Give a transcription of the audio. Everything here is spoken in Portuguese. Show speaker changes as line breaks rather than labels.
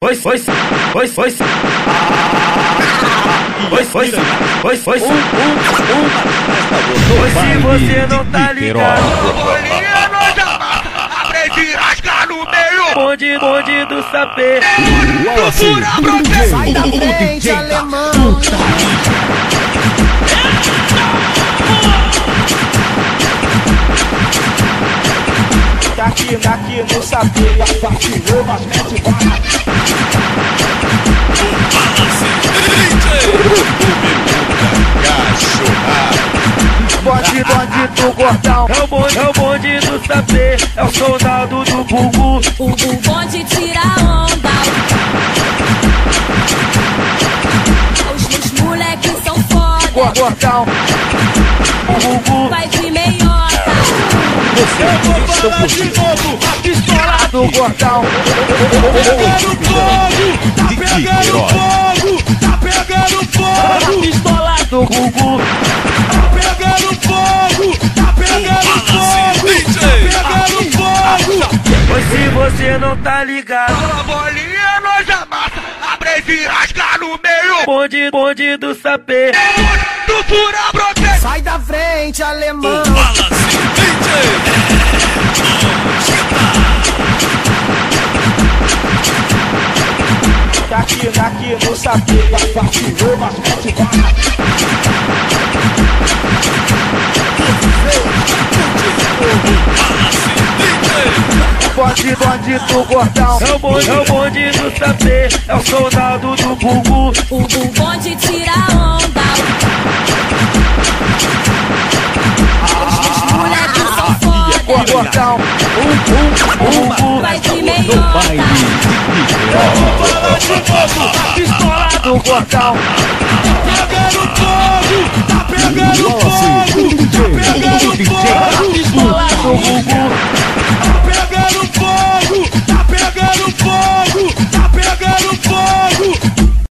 Foi, foi, foi, foi, foi, foi, foi, foi, se você não tá ligado,
aprendi a rasgar no meio.
bonde do sapê.
Sai da frente, alemão. Daqui no sapê, a partilhou, mas mete bala. Bonde do gordão.
É o bonde do sapê, é o soldado do bugu.
O bonde tira onda. Os moleques são foda.
Gordão.
O bugu.
Vai de meiota.
Eu vou falar de novo, a pistola
Do gordão.
tá pegando fogo, tá pegando fogo,
Pistola do bugu.
tá pegando fogo, tá pegando fogo, tá pegando fogo.
Pois se você não tá ligado,
A bolinha nós amassa, aprendi a rasgar no meio.
bonde do sapê.
Do fura brote.
Sai da frente, alemão. Daqui no sapê, a partilhou, mas mete bala. Bonde do gordão.
É o bonde do sapê, é o soldado do bugu.
O bonde tira onda. Os moleques são foda.
Gordão.
Bugu.
Vai de meiota.
Fala de novo, a pistola
Do gordão.
pegando fogo, tá pegando fogo, tá pegando fogo.
Pistola do bugu.